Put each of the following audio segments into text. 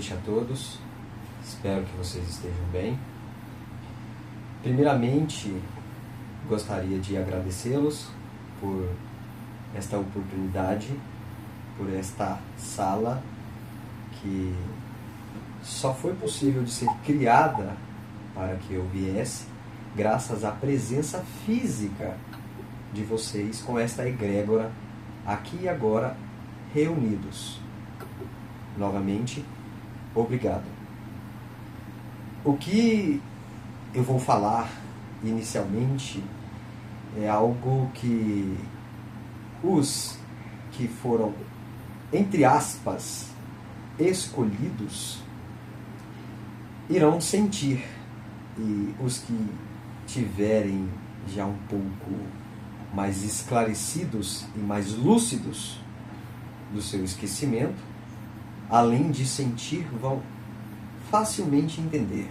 noite a todos, espero que vocês estejam bem. Primeiramente, gostaria de agradecê-los por esta oportunidade, por esta sala que só foi possível de ser criada para que eu viesse graças à presença física de vocês com esta egrégora aqui e agora reunidos. Novamente, obrigado. O que eu vou falar inicialmente é algo que os que foram, entre aspas, escolhidos, irão sentir, e os que tiverem já um pouco mais esclarecidos e mais lúcidos do seu esquecimento, além de sentir, vão facilmente entender,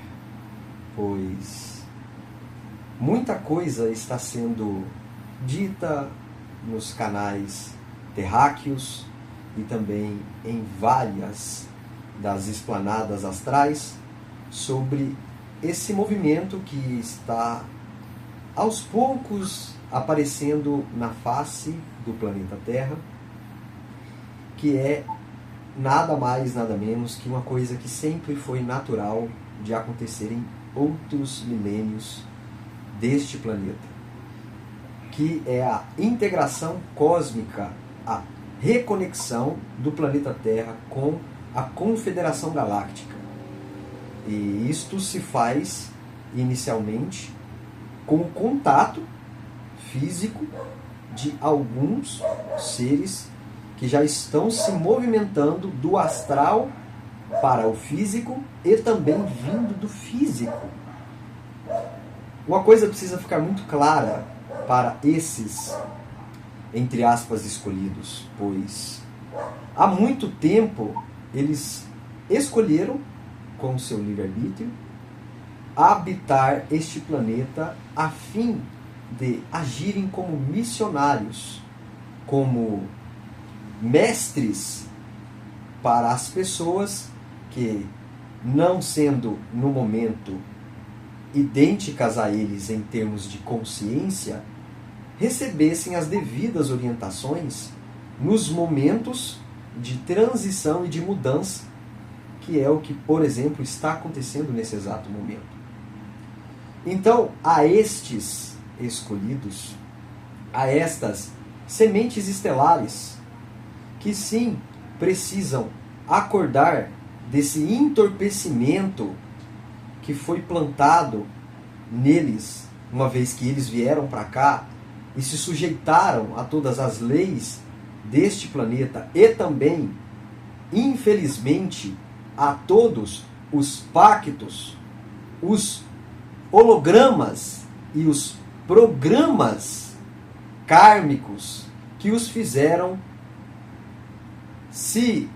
pois muita coisa está sendo dita nos canais terráqueos e também em várias das esplanadas astrais sobre esse movimento que está aos poucos aparecendo na face do planeta Terra, que é nada mais, nada menos que uma coisa que sempre foi natural de acontecer em outros milênios deste planeta, que é a integração cósmica, a reconexão do planeta Terra com a Confederação Galáctica. E isto se faz inicialmente com o contato físico de alguns seres que já estão se movimentando do astral para o físico e também vindo do físico. Uma coisa precisa ficar muito clara para esses, entre aspas, escolhidos, pois há muito tempo eles escolheram, com o seu livre-arbítrio, habitar este planeta a fim de agirem como missionários, como mestres para as pessoas que, não sendo no momento idênticas a eles em termos de consciência, recebessem as devidas orientações nos momentos de transição e de mudança, que é o que, por exemplo, está acontecendo nesse exato momento. Então, a estes escolhidos, a estas sementes estelares, que sim, precisam acordar desse entorpecimento que foi plantado neles, uma vez que eles vieram para cá e se sujeitaram a todas as leis deste planeta e também, infelizmente, a todos os pactos, os hologramas e os programas kármicos que os fizeram se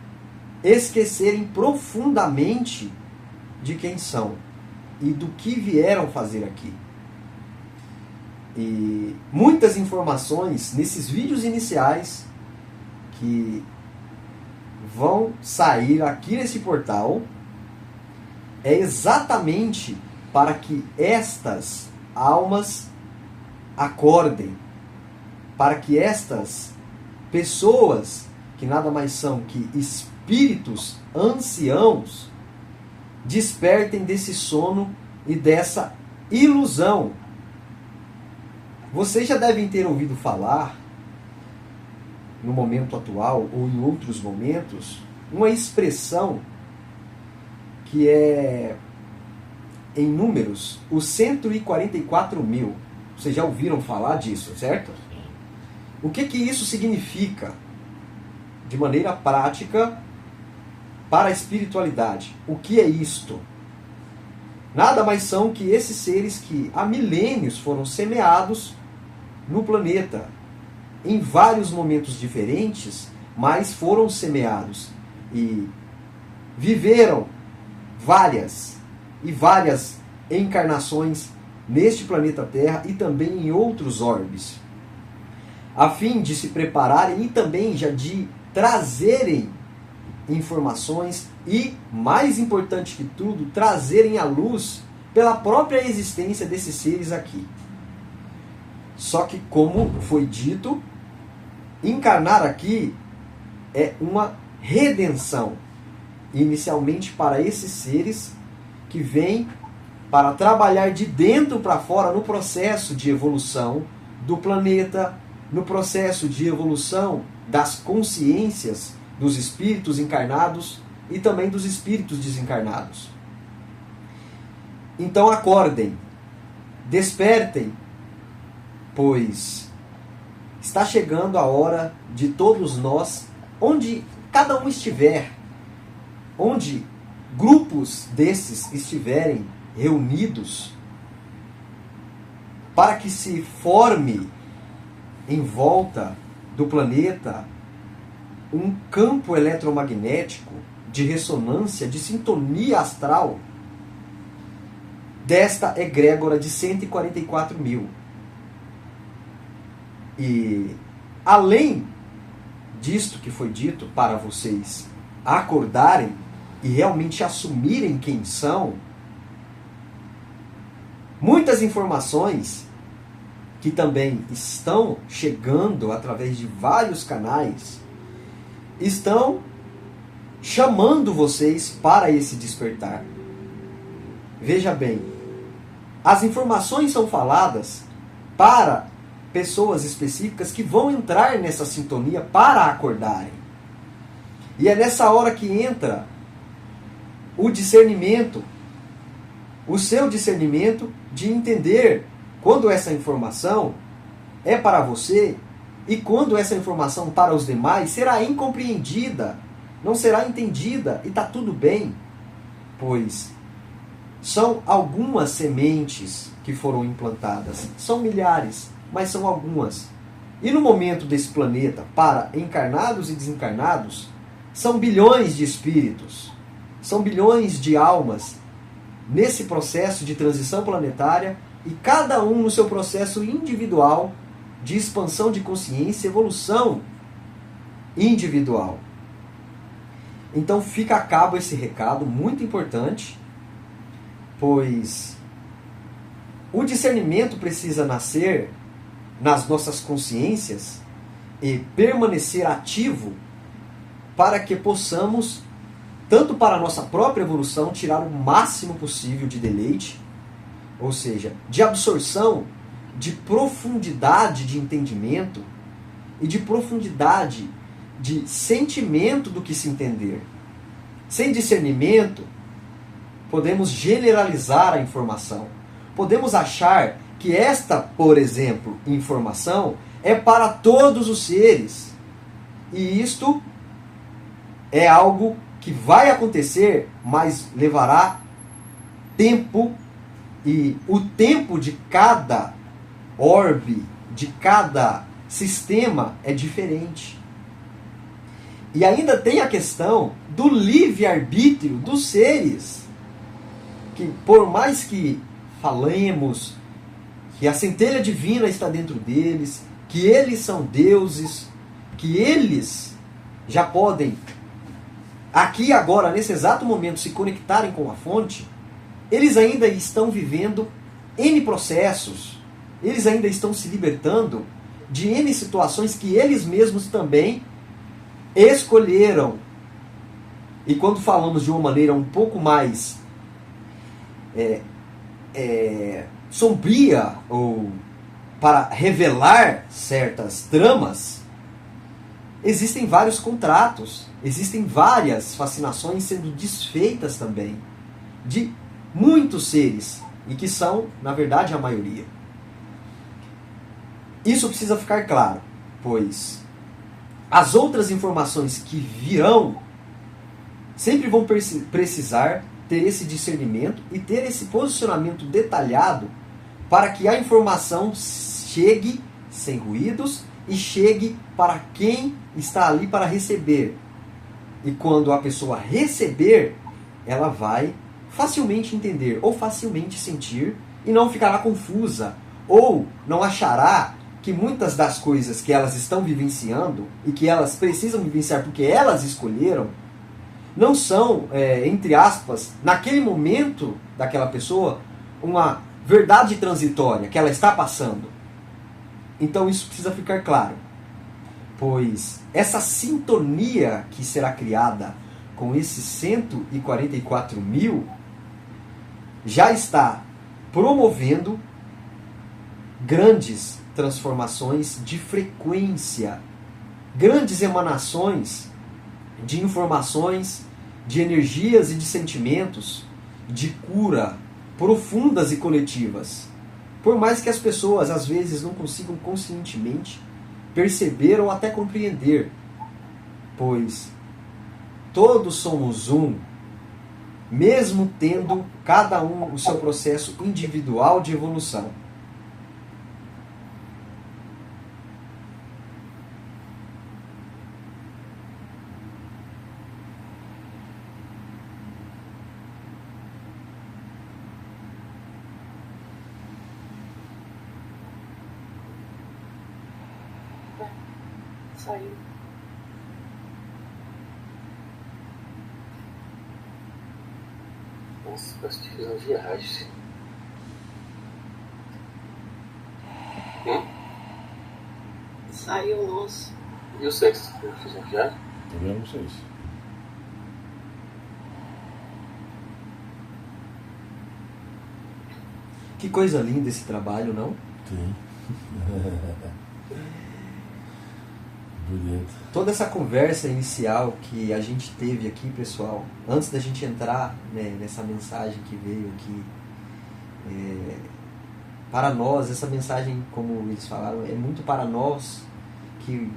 esquecerem profundamente de quem são e do que vieram fazer aqui. E muitas informações nesses vídeos iniciais que vão sair aqui nesse portal é exatamente para que estas almas acordem, para que estas pessoas, que nada mais são que espíritos anciãos, despertem desse sono e dessa ilusão. Vocês já devem ter ouvido falar, no momento atual ou em outros momentos, uma expressão que é, em números, os 144 mil. Vocês já ouviram falar disso, certo? O que isso significa, de maneira prática, para a espiritualidade? O que é isto? Nada mais são que esses seres que há milênios foram semeados no planeta, em vários momentos diferentes, mas foram semeados e viveram várias e várias encarnações neste planeta Terra e também em outros orbes, a fim de se prepararem e também já de trazerem informações e, mais importante que tudo, trazerem à luz pela própria existência desses seres aqui. Só que, como foi dito, encarnar aqui é uma redenção, inicialmente para esses seres que vêm para trabalhar de dentro para fora no processo de evolução do planeta, no processo de evolução das consciências dos espíritos encarnados e também dos espíritos desencarnados. Então acordem, despertem, pois está chegando a hora de todos nós, onde cada um estiver, onde grupos desses estiverem reunidos, para que se forme em volta do planeta um campo eletromagnético de ressonância, de sintonia astral desta egrégora de 144 mil. E além disto que foi dito para vocês acordarem e realmente assumirem quem são, muitas informações que também estão chegando através de vários canais estão chamando vocês para esse despertar. Veja bem, as informações são faladas para pessoas específicas que vão entrar nessa sintonia para acordarem. E é nessa hora que entra o discernimento, o seu discernimento de entender quando essa informação é para você e quando essa informação para os demais será incompreendida, não será entendida, e está tudo bem, pois são algumas sementes que foram implantadas. São milhares, mas são algumas. E no momento desse planeta, para encarnados e desencarnados, são bilhões de espíritos, são bilhões de almas nesse processo de transição planetária, e cada um no seu processo individual de expansão de consciência, evolução individual. Então fica a cabo esse recado muito importante, pois o discernimento precisa nascer nas nossas consciências e permanecer ativo para que possamos, tanto para a nossa própria evolução, tirar o máximo possível de deleite, ou seja, de absorção, de profundidade de entendimento e de profundidade de sentimento do que se entender. Sem discernimento, podemos generalizar a informação. Podemos achar que esta, por exemplo, informação é para todos os seres. E isto é algo que vai acontecer, mas levará tempo, e o tempo de cada orbe, de cada sistema é diferente. E ainda tem a questão do livre-arbítrio dos seres, que por mais que falemos que a centelha divina está dentro deles, que eles são deuses, que eles já podem, aqui e agora, nesse exato momento, se conectarem com a fonte, eles ainda estão vivendo N processos, eles ainda estão se libertando de N situações que eles mesmos também escolheram. E quando falamos de uma maneira um pouco mais sombria, ou para revelar certas tramas, existem vários contratos, existem várias fascinações sendo desfeitas também, de muitos seres, e que são, na verdade, a maioria. Isso precisa ficar claro, pois as outras informações que virão sempre vão precisar ter esse discernimento e ter esse posicionamento detalhado para que a informação chegue sem ruídos e chegue para quem está ali para receber. E quando a pessoa receber, ela vai facilmente entender ou facilmente sentir e não ficará confusa, ou não achará que muitas das coisas que elas estão vivenciando e que elas precisam vivenciar porque elas escolheram, não são, entre aspas, naquele momento daquela pessoa, uma verdade transitória que ela está passando. Então isso precisa ficar claro, pois essa sintonia que será criada com esses 144 mil já está promovendo grandes transformações de frequência, grandes emanações de informações, de energias e de sentimentos, de cura profundas e coletivas. Por mais que as pessoas às vezes não consigam conscientemente perceber ou até compreender, pois todos somos um, mesmo tendo cada um o seu processo individual de evolução. Saiu. Nossa, parece que fiz uma viagem. Saiu, nossa. E o sexo? Eu fiz uma viagem? Eu não sei isso. Que coisa linda esse trabalho, não? Sim. Bonito. Toda essa conversa inicial que a gente teve aqui, pessoal, antes da gente entrar, né, nessa mensagem que veio aqui, para nós, essa mensagem, como eles falaram, é muito para nós que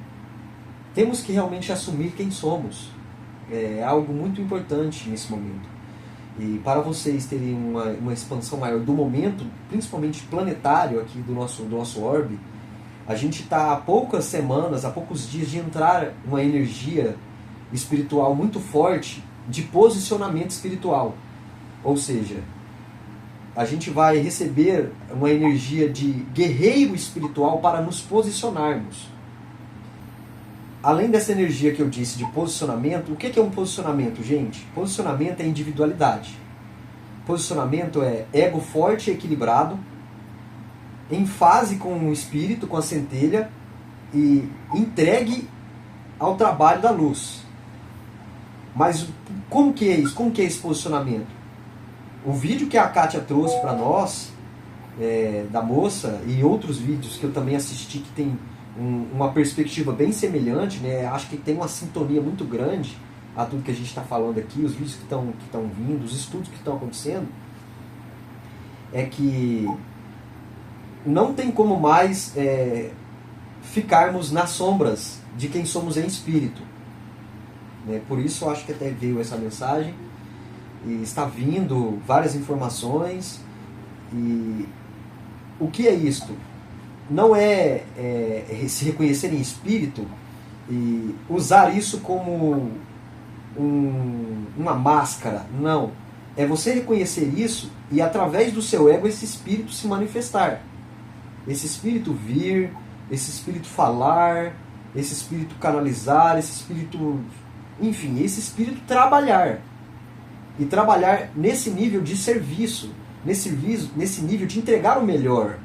temos que realmente assumir quem somos. É algo muito importante nesse momento. E para vocês terem uma expansão maior do momento, principalmente planetário aqui do nosso orbe, a gente está há poucas semanas, há poucos dias de entrar uma energia espiritual muito forte de posicionamento espiritual. Ou seja, a gente vai receber uma energia de guerreiro espiritual para nos posicionarmos. Além dessa energia que eu disse de posicionamento, o que é um posicionamento, gente? Posicionamento é individualidade. Posicionamento é ego forte e equilibrado, em fase com o espírito, com a centelha, e entregue ao trabalho da luz. Mas como que é isso? Como que é esse posicionamento? O vídeo que a Kátia trouxe para nós, da moça, e outros vídeos que eu também assisti que tem uma perspectiva bem semelhante, né? Acho que tem uma sintonia muito grande a tudo que a gente está falando aqui, os vídeos que estão vindo, os estudos que estão acontecendo, é que não tem como mais ficarmos nas sombras de quem somos em espírito. Né? Por isso eu acho que até veio essa mensagem, e está vindo várias informações. E o que é isto? Não é se reconhecer em espírito e usar isso como uma máscara. Não. É você reconhecer isso e através do seu ego esse espírito se manifestar. Esse espírito vir, esse espírito falar, esse espírito canalizar, esse espírito... Enfim, esse espírito trabalhar. E trabalhar nesse nível de serviço, nesse nível de entregar o melhor,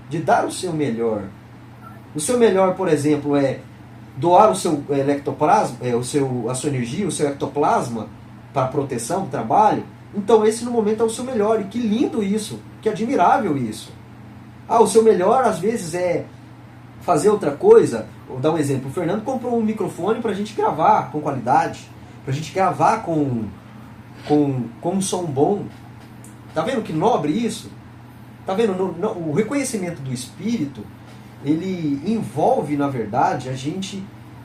de dar o seu melhor. O seu melhor, por exemplo, é doar o seu ectoplasma, a sua energia, o seu ectoplasma para proteção, trabalho. Então esse no momento é o seu melhor. E que lindo isso, que admirável isso. O seu melhor às vezes é fazer outra coisa. Vou dar um exemplo. O Fernando comprou um microfone para a gente gravar com qualidade, para a gente gravar com um som bom. Tá vendo que nobre isso? Tá vendo? O reconhecimento do espírito, ele envolve, na verdade, a gente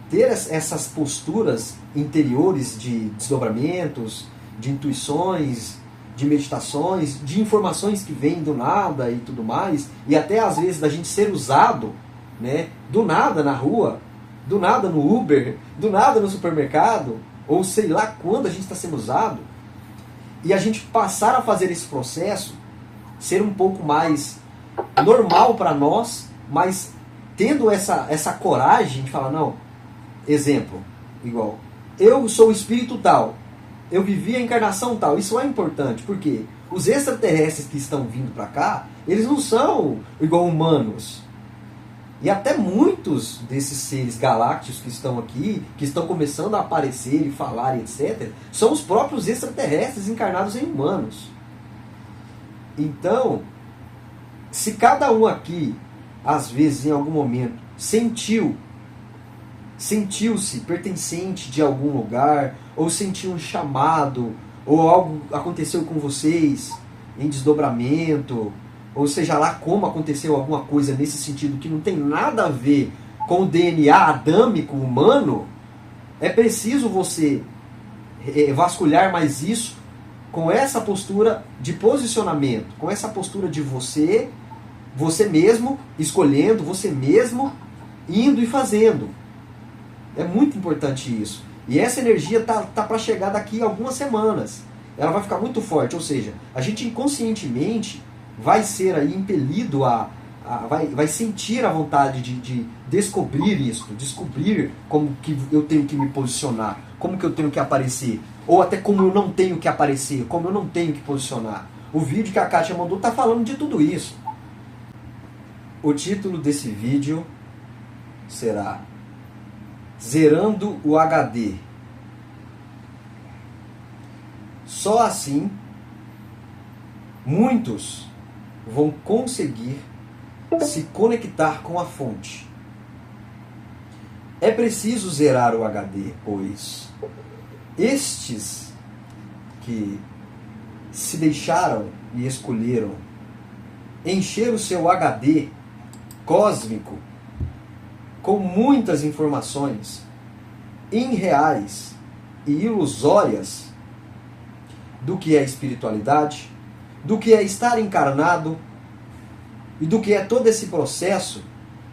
ter essas posturas interiores de desdobramentos, de intuições, de meditações, de informações que vêm do nada e tudo mais, e até às vezes da gente ser usado, né, do nada na rua, do nada no Uber, do nada no supermercado, ou sei lá quando a gente está sendo usado, e a gente passar a fazer esse processo ser um pouco mais normal para nós, mas tendo essa coragem de falar, não, exemplo, igual, eu sou o espírito tal, eu vivi a encarnação tal. Isso é importante, porque os extraterrestres que estão vindo para cá, eles não são igual humanos. E até muitos desses seres galácticos que estão aqui, que estão começando a aparecer e falar, etc., são os próprios extraterrestres encarnados em humanos. Então, se cada um aqui, às vezes, em algum momento, sentiu-se pertencente de algum lugar, ou sentiu um chamado, ou algo aconteceu com vocês em desdobramento, ou seja lá como aconteceu alguma coisa nesse sentido que não tem nada a ver com o DNA adâmico humano, é preciso você vasculhar mais isso com essa postura de posicionamento, com essa postura de você mesmo escolhendo, você mesmo indo e fazendo. É muito importante isso. E essa energia tá para chegar daqui a algumas semanas. Ela vai ficar muito forte, ou seja, a gente inconscientemente vai ser aí impelido vai sentir a vontade de descobrir isso, descobrir como que eu tenho que me posicionar, como que eu tenho que aparecer, ou até como eu não tenho que aparecer, como eu não tenho que posicionar. O vídeo que a Kátia mandou está falando de tudo isso. O título desse vídeo será Zerando o HD. Só assim muitos vão conseguir se conectar com a fonte. É preciso zerar o HD, pois estes que se deixaram e escolheram encher o seu HD cósmico com muitas informações irreais e ilusórias do que é espiritualidade, do que é estar encarnado e do que é todo esse processo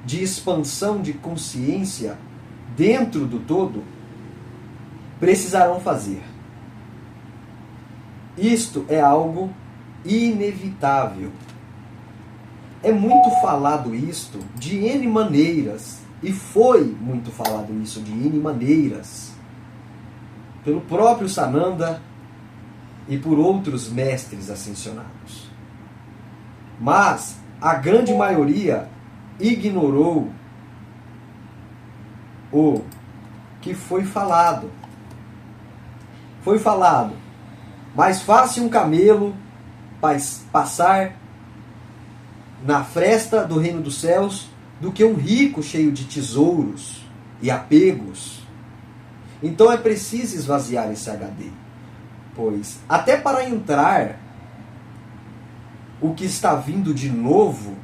de expansão de consciência dentro do todo, precisarão fazer. Isto é algo inevitável. É muito falado isto de N maneiras, e foi muito falado isso de N maneiras, pelo próprio Sananda e por outros mestres ascensionados. Mas a grande maioria ignorou o que foi falado. Foi falado, mais fácil um camelo passar na fresta do reino dos céus do que um rico cheio de tesouros e apegos. Então é preciso esvaziar esse HD, pois até para entrar o que está vindo de novo,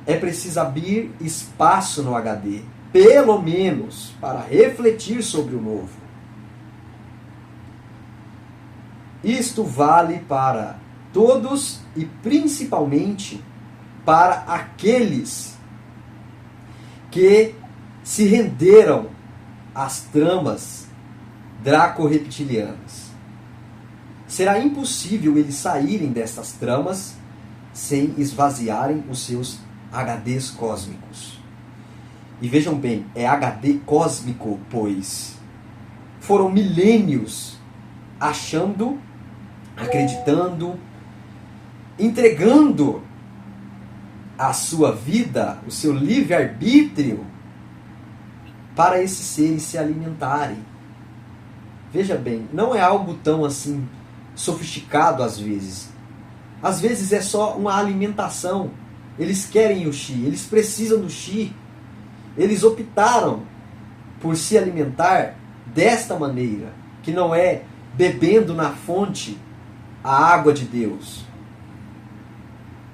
é preciso abrir espaço no HD, pelo menos para refletir sobre o novo. Isto vale para todos e principalmente para aqueles que se renderam às tramas draco-reptilianas. Será impossível eles saírem dessas tramas sem esvaziarem os seus HDs cósmicos. E vejam bem, é HD cósmico, pois foram milênios achando, acreditando, entregando a sua vida, o seu livre-arbítrio para esses seres se alimentarem. Veja bem, não é algo tão assim sofisticado às vezes. Às vezes é só uma alimentação. Eles querem o chi, eles precisam do chi. Eles optaram por se alimentar desta maneira, que não é bebendo na fonte a água de Deus.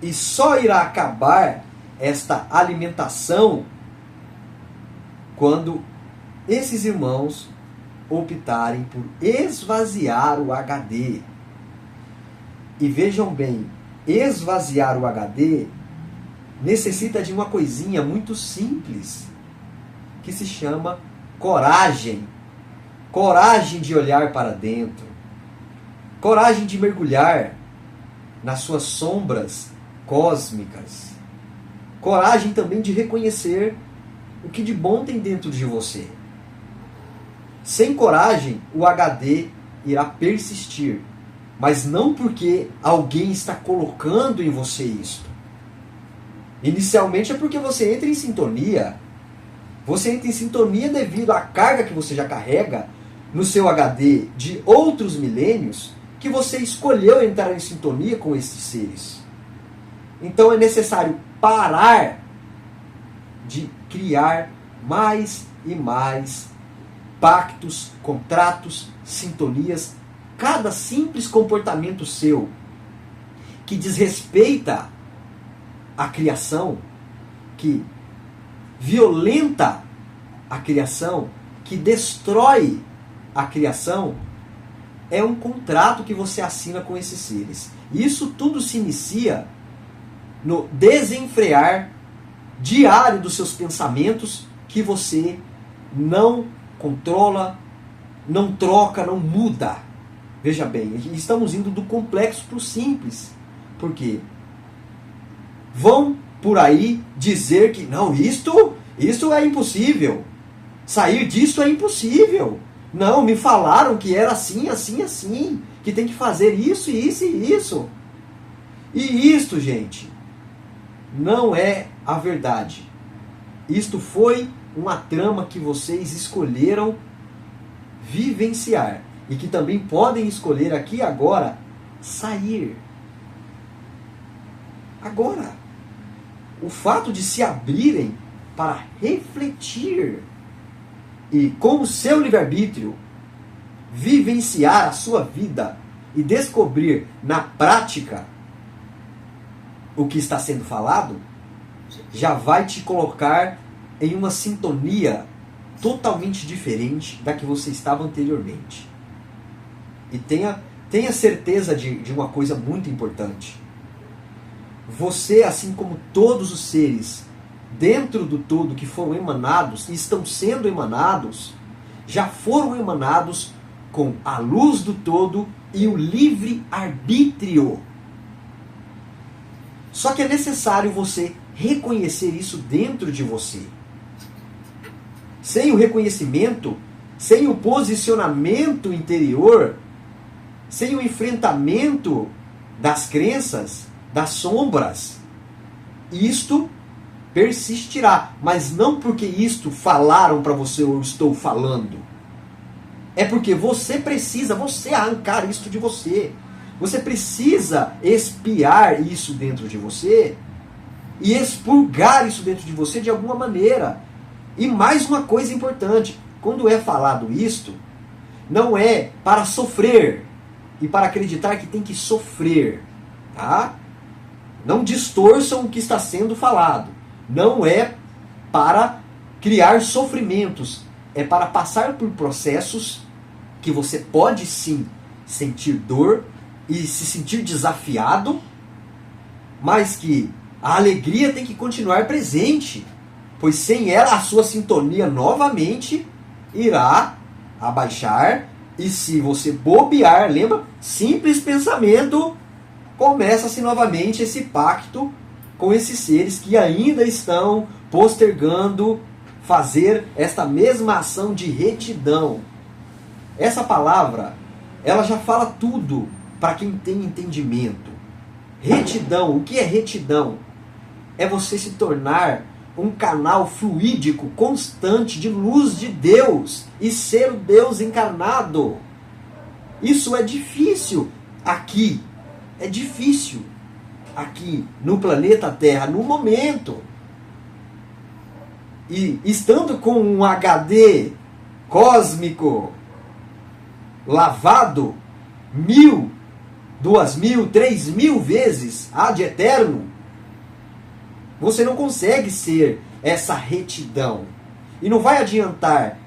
E só irá acabar esta alimentação quando esses irmãos optarem por esvaziar o HD. E vejam bem, esvaziar o HD necessita de uma coisinha muito simples, que se chama coragem. Coragem de olhar para dentro. Coragem de mergulhar nas suas sombras cósmicas. Coragem também de reconhecer o que de bom tem dentro de você. Sem coragem, o HD irá persistir. Mas não porque alguém está colocando em você isto. Inicialmente é porque você entra em sintonia. Você entra em sintonia devido à carga que você já carrega no seu HD de outros milênios, que você escolheu entrar em sintonia com esses seres. Então é necessário parar de criar mais e mais pactos, contratos, sintonias. Cada simples comportamento seu que desrespeita a criação, que violenta a criação, que destrói a criação, é um contrato que você assina com esses seres. E isso tudo se inicia no desenfrear diário dos seus pensamentos, que você não controla, não troca, não muda. Veja bem, estamos indo do complexo para o simples. Por quê? Vão por aí dizer que não, isto é impossível. Sair disso é impossível. Não, me falaram que era assim, assim, assim. Que tem que fazer isso, isso e isso. E isto, gente, não é a verdade. Isto foi uma trama que vocês escolheram vivenciar. E que também podem escolher aqui agora sair. Agora. O fato de se abrirem para refletir e, com o seu livre-arbítrio, vivenciar a sua vida e descobrir na prática o que está sendo falado, já vai te colocar em uma sintonia totalmente diferente da que você estava anteriormente. E tenha certeza de uma coisa muito importante. Você, assim como todos os seres dentro do todo que foram emanados e estão sendo emanados, já foram emanados com a luz do todo e o livre-arbítrio. Só que é necessário você reconhecer isso dentro de você. Sem o reconhecimento, sem o posicionamento interior, sem o enfrentamento das crenças, das sombras, isto persistirá. Mas não porque isto falaram para você ou eu estou falando. É porque você precisa, você arrancar isto de você. Você precisa espiar isso dentro de você e expurgar isso dentro de você de alguma maneira. E mais uma coisa importante, quando é falado isto, não é para sofrer e para acreditar que tem que sofrer, tá? Não distorçam o que está sendo falado. Não é para criar sofrimentos. É para passar por processos que você pode sim sentir dor e se sentir desafiado, mas que a alegria tem que continuar presente. Pois sem ela a sua sintonia novamente irá abaixar. E se você bobear, lembra? Simples pensamento, começa-se novamente esse pacto com esses seres que ainda estão postergando fazer esta mesma ação de retidão. Essa palavra, ela já fala tudo para quem tem entendimento. Retidão, o que é retidão? É você se tornar um canal fluídico constante de luz de Deus e ser o Deus encarnado. Isso é difícil aqui. É difícil aqui no planeta Terra, no momento. E estando com um HD cósmico lavado 1000, 2000, 3000 vezes ad eterno, você não consegue ser essa retidão. E não vai adiantar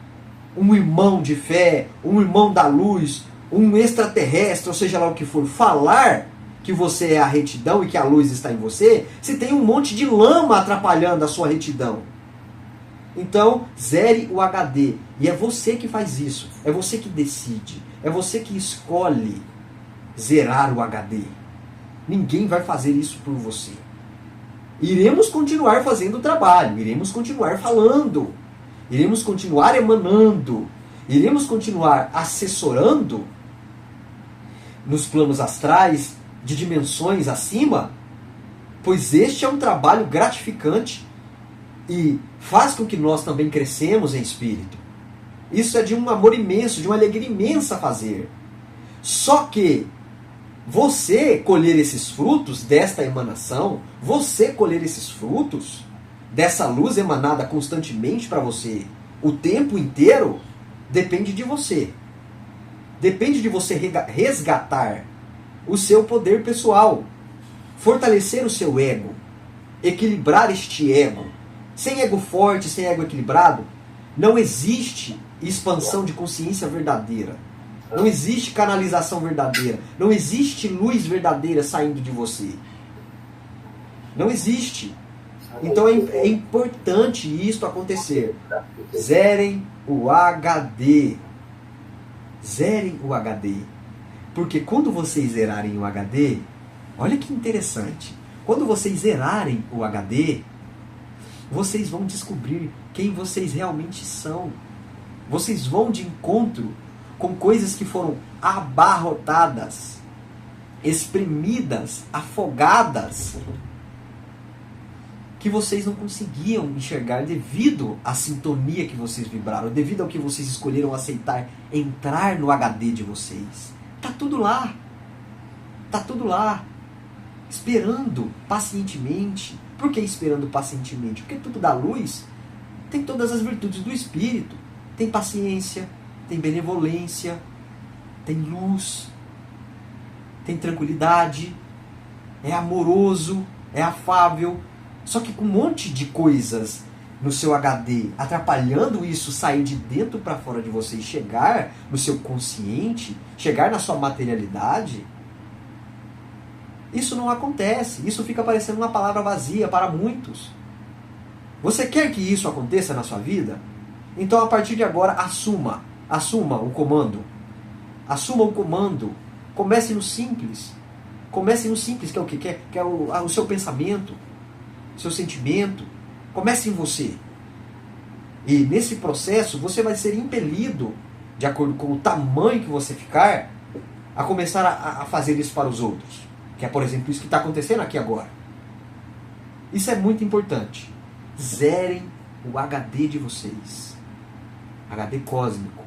um irmão de fé, um irmão da luz, um extraterrestre, ou seja lá o que for, falar que você é a retidão e que a luz está em você, se tem um monte de lama atrapalhando a sua retidão. Então, zere o HD. E é você que faz isso. É você que decide. É você que escolhe zerar o HD. Ninguém vai fazer isso por você. Iremos continuar fazendo o trabalho. Iremos continuar falando. Iremos continuar emanando. Iremos continuar assessorando nos planos astrais, de dimensões acima, pois este é um trabalho gratificante e faz com que nós também crescemos em espírito. Isso é de um amor imenso, de uma alegria imensa a fazer. Só que você colher esses frutos desta emanação, você colher esses frutos dessa luz emanada constantemente para você o tempo inteiro, depende de você. Depende de você resgatar o seu poder pessoal, fortalecer o seu ego, equilibrar este ego. Sem ego forte, sem ego equilibrado, não existe expansão de consciência verdadeira. Não existe canalização verdadeira. Não existe luz verdadeira saindo de você. Não existe. Então é importante isto acontecer. Zerem o HD. Zerem o HD. Porque quando vocês zerarem o HD, olha que interessante. Quando vocês zerarem o HD, vocês vão descobrir quem vocês realmente são. Vocês vão de encontro com coisas que foram abarrotadas, espremidas, afogadas, que vocês não conseguiam enxergar devido à sintonia que vocês vibraram, devido ao que vocês escolheram aceitar, entrar no HD de vocês. Tá tudo lá. Tá tudo lá. Esperando pacientemente. Por que esperando pacientemente? Porque tudo da luz tem todas as virtudes do espírito. Tem paciência, tem benevolência, tem luz, tem tranquilidade, é amoroso, é afável. Só que com um monte de coisas no seu HD atrapalhando isso sair de dentro para fora de você e chegar no seu consciente, chegar na sua materialidade, isso não acontece. Isso fica parecendo uma palavra vazia para muitos. Você quer que isso aconteça na sua vida? Então, a partir de agora, assuma o comando. Assuma o comando. Comece no simples. Comece no simples, que é o quê? Que é o seu pensamento, seu sentimento. Comece em você. E nesse processo, você vai ser impelido, de acordo com o tamanho que você ficar, a começar a fazer isso para os outros. Que é, por exemplo, isso que está acontecendo aqui agora. Isso é muito importante. Zerem o HD de vocês. HD cósmico,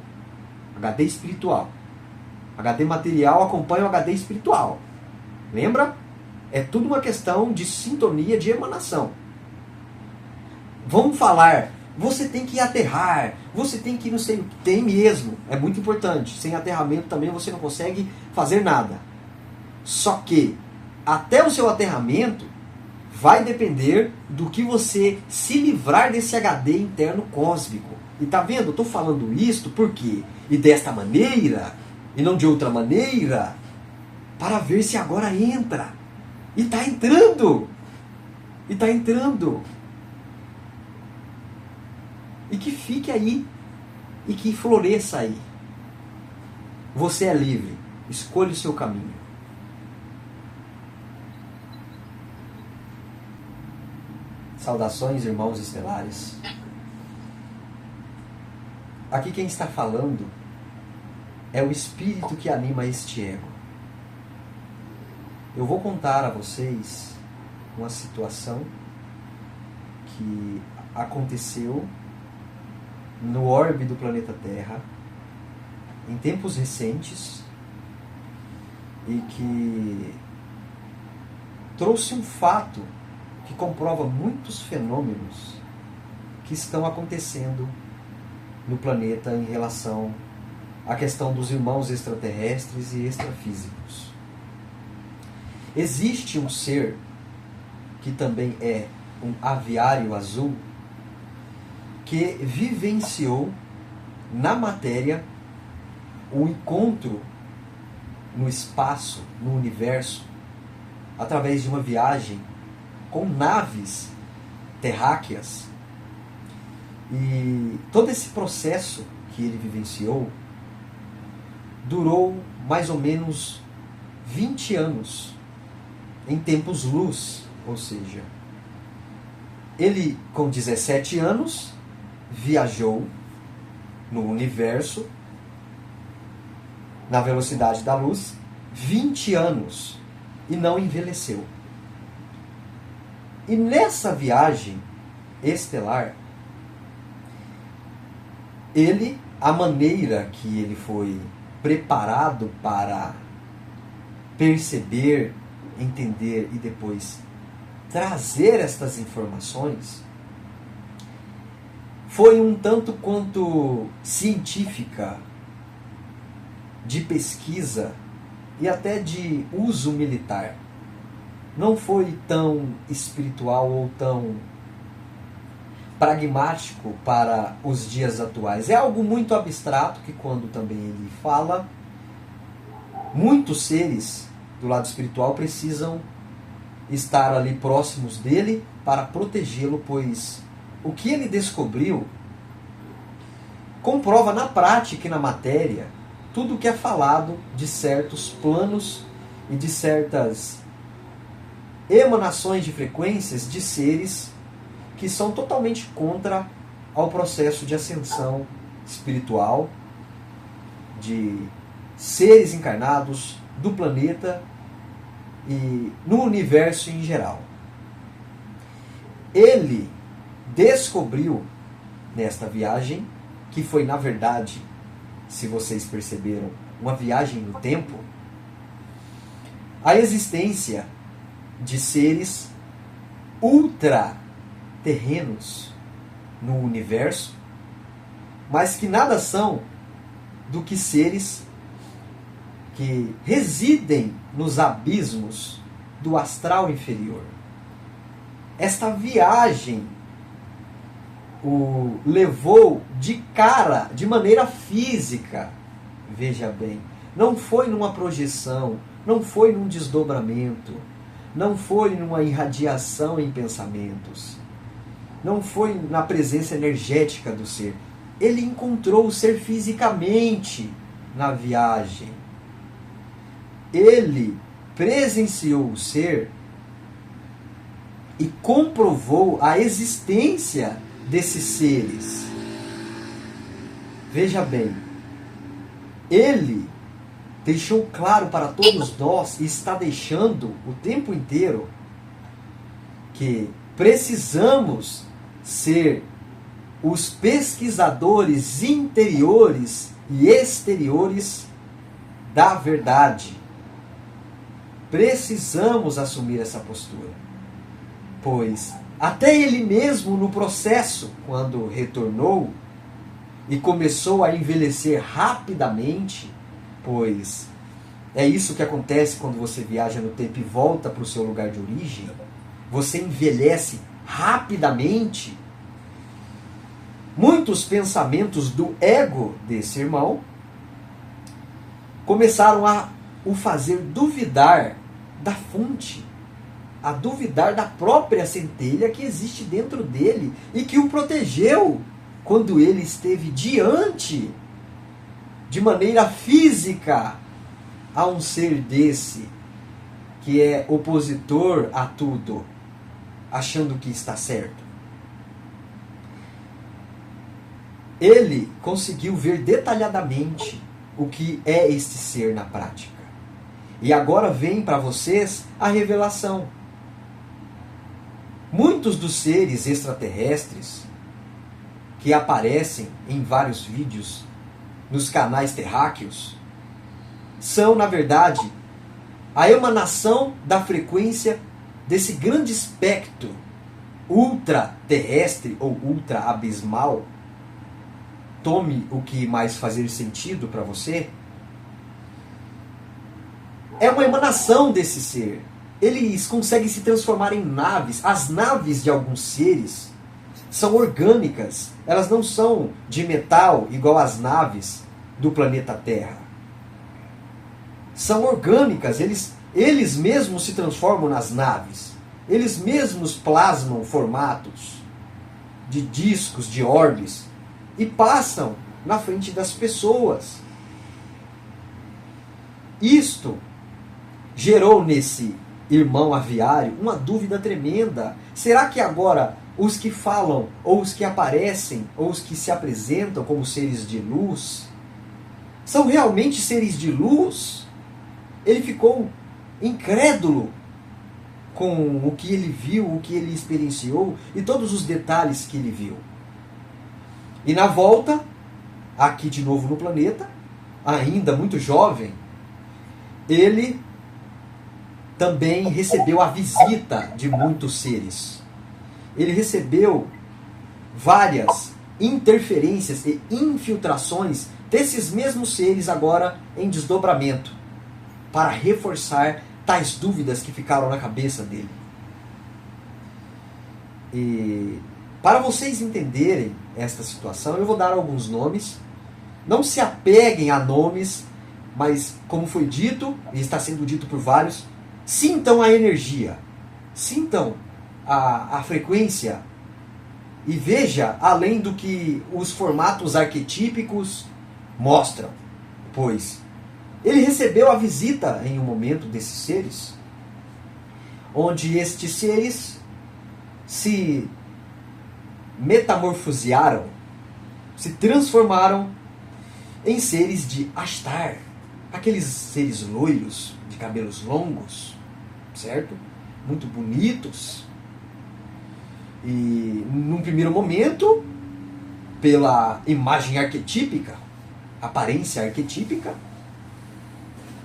HD espiritual. HD material acompanha o HD espiritual. Lembra? É tudo uma questão de sintonia, de emanação. Vamos falar, você tem que aterrar, você tem que não sei o que. Tem mesmo, é muito importante. Sem aterramento também você não consegue fazer nada. Só que, até o seu aterramento, vai depender do que você se livrar desse HD interno cósmico. E tá vendo? Eu tô falando isto por quê? E desta maneira, e não de outra maneira, para ver se agora entra. E tá entrando. E tá entrando. E que fique aí. E que floresça aí. Você é livre. Escolha o seu caminho. Saudações, irmãos estelares. Aqui quem está falando é o espírito que anima este ego. Eu vou contar a vocês uma situação que aconteceu no orbe do planeta Terra em tempos recentes e que trouxe um fato que comprova muitos fenômenos que estão acontecendo no planeta em relação à questão dos irmãos extraterrestres e extrafísicos. Existe um ser que também é um aviário azul que vivenciou na matéria o encontro no espaço, no universo, através de uma viagem com naves terráqueas. E todo esse processo que ele vivenciou durou mais ou menos 20 anos, em tempos luz, ou seja, ele com 17 anos viajou no universo na velocidade da luz, 20 anos e não envelheceu. E nessa viagem estelar, a maneira que ele foi preparado para perceber, entender e depois trazer estas informações foi um tanto quanto científica, de pesquisa e até de uso militar. Não foi tão espiritual ou tão pragmático para os dias atuais. É algo muito abstrato que, quando também ele fala, muitos seres do lado espiritual precisam estar ali próximos dele para protegê-lo, pois o que ele descobriu comprova na prática e na matéria tudo o que é falado de certos planos e de certas emanações de frequências de seres que são totalmente contra ao processo de ascensão espiritual de seres encarnados do planeta e no universo em geral. Ele descobriu nesta viagem, que foi na verdade, se vocês perceberam, uma viagem no tempo, a existência de seres ultraterrenos no universo, mas que nada são do que seres que residem nos abismos do astral inferior. Esta viagem o levou de cara, de maneira física, veja bem. Não foi numa projeção, não foi num desdobramento, não foi numa irradiação em pensamentos, não foi na presença energética do ser. Ele encontrou o ser fisicamente na viagem. Ele presenciou o ser e comprovou a existência desses seres. Veja bem, ele deixou claro para todos nós, e está deixando o tempo inteiro, que precisamos ser os pesquisadores interiores e exteriores da verdade. Precisamos assumir essa postura, pois até ele mesmo no processo, quando retornou e começou a envelhecer rapidamente, pois é isso que acontece quando você viaja no tempo e volta para o seu lugar de origem, você envelhece rapidamente. Muitos pensamentos do ego desse irmão começaram a o fazer duvidar da fonte, a duvidar da própria centelha que existe dentro dele e que o protegeu quando ele esteve diante, de maneira física, a um ser desse, que é opositor a tudo, achando que está certo. Ele conseguiu ver detalhadamente o que é este ser na prática. E agora vem para vocês a revelação. Muitos dos seres extraterrestres que aparecem em vários vídeos nos canais terráqueos são, na verdade, a emanação da frequência desse grande espectro ultraterrestre ou ultra-abismal. Tome o que mais fazer sentido para você. É uma emanação desse ser. Eles conseguem se transformar em naves. As naves de alguns seres são orgânicas. Elas não são de metal igual as naves do planeta Terra. São orgânicas. Eles mesmos se transformam nas naves. Eles mesmos plasmam formatos de discos, de orbes, e passam na frente das pessoas. Isto gerou nesse irmão aviário uma dúvida tremenda. Será que agora os que falam, ou os que aparecem, ou os que se apresentam como seres de luz, são realmente seres de luz? ele ficou incrédulo com o que ele viu, o que ele experienciou e todos os detalhes que ele viu. E na volta, aqui de novo no planeta, ainda muito jovem, ele também recebeu a visita de muitos seres. Ele recebeu várias interferências e infiltrações desses mesmos seres agora em desdobramento, para reforçar tais dúvidas que ficaram na cabeça dele. E para vocês entenderem esta situação, eu vou dar alguns nomes. Não se apeguem a nomes, mas como foi dito, e está sendo dito por vários, sintam a energia, sintam a frequência e veja além do que os formatos arquetípicos mostram. Pois ele recebeu a visita em um momento desses seres, onde estes seres se metamorfosearam, se transformaram em seres de Ashtar, aqueles seres loiros, de cabelos longos, certo? Muito bonitos. E num primeiro momento, pela imagem arquetípica, aparência arquetípica,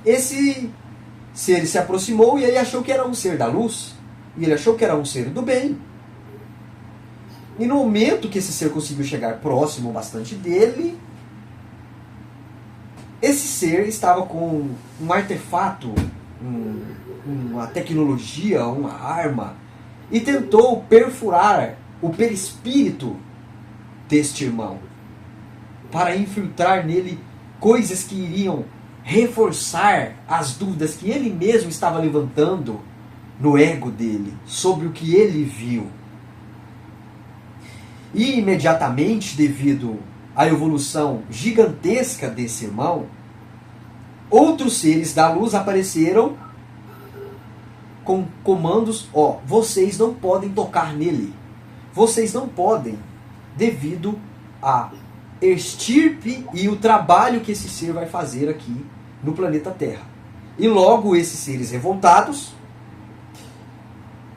esse ser se aproximou e ele achou que era um ser da luz, e ele achou que era um ser do bem. E no momento que esse ser conseguiu chegar próximo bastante dele, esse ser estava com um artefato, uma tecnologia, uma arma, e tentou perfurar o perispírito deste irmão, para infiltrar nele coisas que iriam reforçar as dúvidas que ele mesmo estava levantando no ego dele, sobre o que ele viu. E imediatamente, devido à evolução gigantesca desse irmão, outros seres da luz apareceram com comandos: vocês não podem tocar nele. Vocês não podem, devido à estirpe e o trabalho que esse ser vai fazer aqui no planeta Terra. E logo esses seres revoltados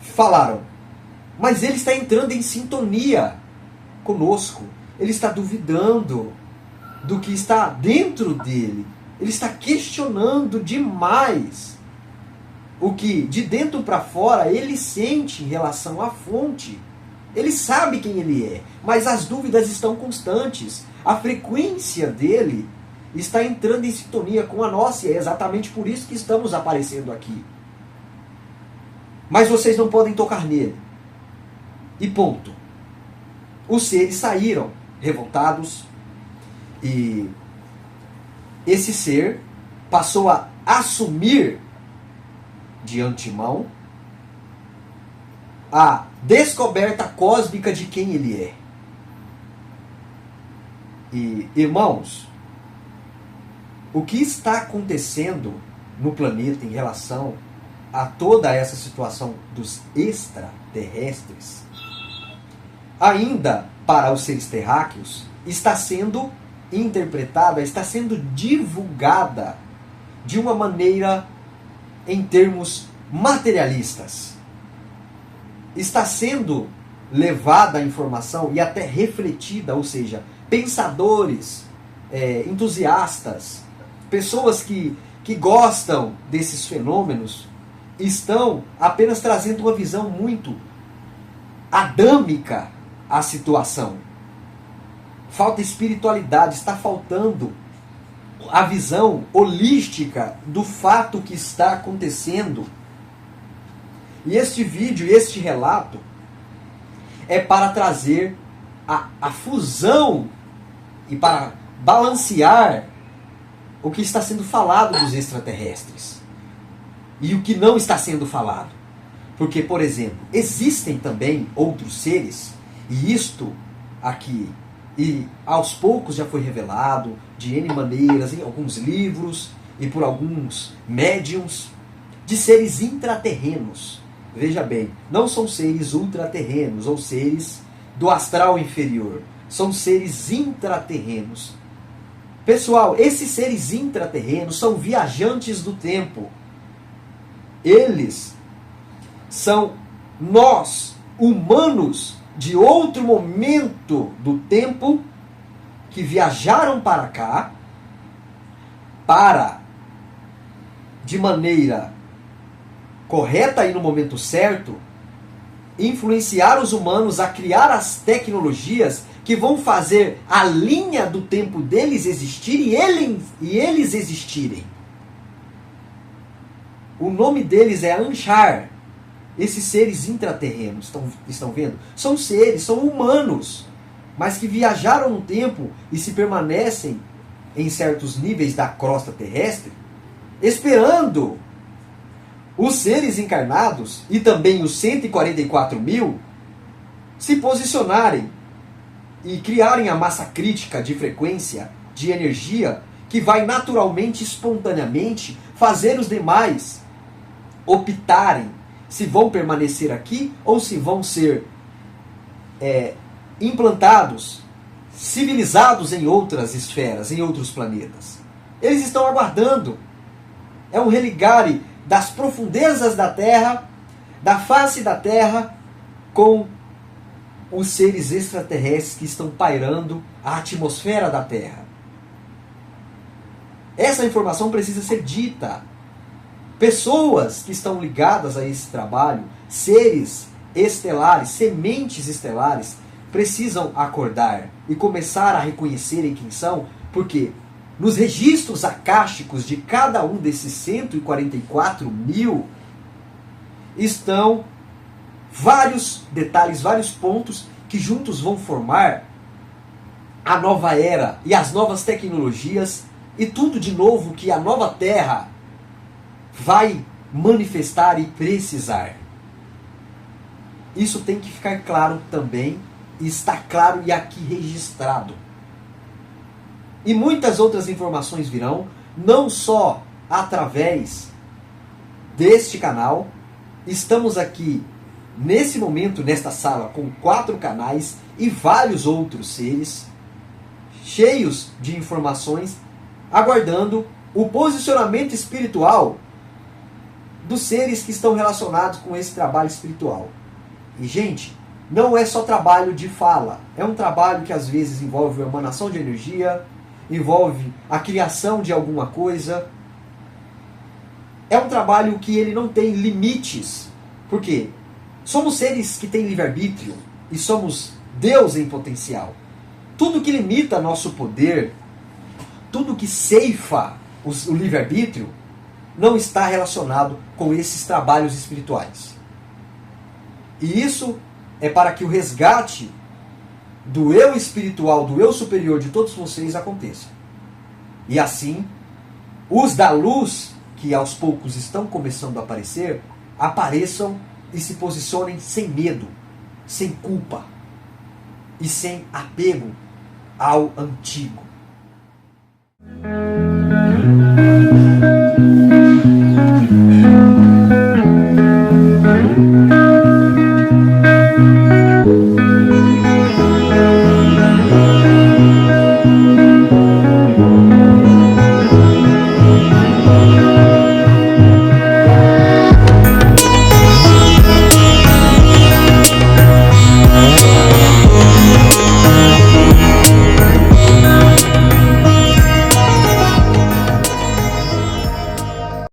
falaram: mas ele está entrando em sintonia conosco. Ele está duvidando do que está dentro dele. Ele está questionando demais o que de dentro para fora ele sente em relação à fonte. Ele sabe quem ele é, mas as dúvidas estão constantes. A frequência dele está entrando em sintonia com a nossa, e é exatamente por isso que estamos aparecendo aqui. Mas vocês não podem tocar nele. E ponto. Os seres saíram revoltados e esse ser passou a assumir de antemão a descoberta cósmica de quem ele é. E, irmãos, o que está acontecendo no planeta em relação a toda essa situação dos extraterrestres, ainda para os seres terráqueos, está sendo interpretada, está sendo divulgada de uma maneira em termos materialistas. Está sendo levada a informação e até refletida, ou seja, pensadores, entusiastas, pessoas que gostam desses fenômenos, estão apenas trazendo uma visão muito adâmica à situação. Falta espiritualidade, está faltando a visão holística do fato que está acontecendo. E este vídeo, este relato, é para trazer a fusão e para balancear o que está sendo falado dos extraterrestres e o que não está sendo falado. Porque, por exemplo, existem também outros seres, e isto aqui, e aos poucos já foi revelado, de N maneiras, em alguns livros e por alguns médiums, de seres intraterrenos. Veja bem, não são seres ultraterrenos ou seres do astral inferior. São seres intraterrenos Pessoal, esses seres intraterrenos são viajantes do tempo. Eles são nós, humanos, de outro momento do tempo, que viajaram para cá, para, de maneira correta e no momento certo, influenciar os humanos a criar as tecnologias que vão fazer a linha do tempo deles existir e eles existirem. O nome deles é Anshar. Esses seres intraterrenos, estão vendo? São seres, são humanos, mas que viajaram no tempo e se permanecem em certos níveis da crosta terrestre, esperando os seres encarnados e também os 144 mil se posicionarem e criarem a massa crítica de frequência, de energia, que vai naturalmente, espontaneamente, fazer os demais optarem se vão permanecer aqui ou se vão ser implantados, civilizados em outras esferas, em outros planetas. Eles estão aguardando. É um religare das profundezas da Terra, da face da Terra, com os seres extraterrestres que estão pairando a atmosfera da Terra. Essa informação precisa ser dita. Pessoas que estão ligadas a esse trabalho, seres estelares, sementes estelares, precisam acordar e começar a reconhecerem quem são, porque nos registros akáshicos de cada um desses 144 mil estão vários detalhes, vários pontos que juntos vão formar a nova era e as novas tecnologias e tudo de novo que a nova Terra vai manifestar e precisar. Isso tem que ficar claro também, e está claro e aqui registrado. E muitas outras informações virão, não só através deste canal. Estamos aqui, nesse momento, nesta sala, com 4 canais e vários outros seres, cheios de informações, aguardando o posicionamento espiritual dos seres que estão relacionados com esse trabalho espiritual. E, gente, não é só trabalho de fala. É um trabalho que às vezes envolve a emanação de energia, envolve a criação de alguma coisa. É um trabalho que ele não tem limites. Por quê? Somos seres que têm livre-arbítrio e somos Deus em potencial. Tudo que limita nosso poder, tudo que ceifa o livre-arbítrio, não está relacionado com esses trabalhos espirituais. E isso é para que o resgate do eu espiritual, do eu superior de todos vocês aconteça. E assim, os da luz, que aos poucos estão começando a aparecer, apareçam e se posicionem sem medo, sem culpa e sem apego ao antigo.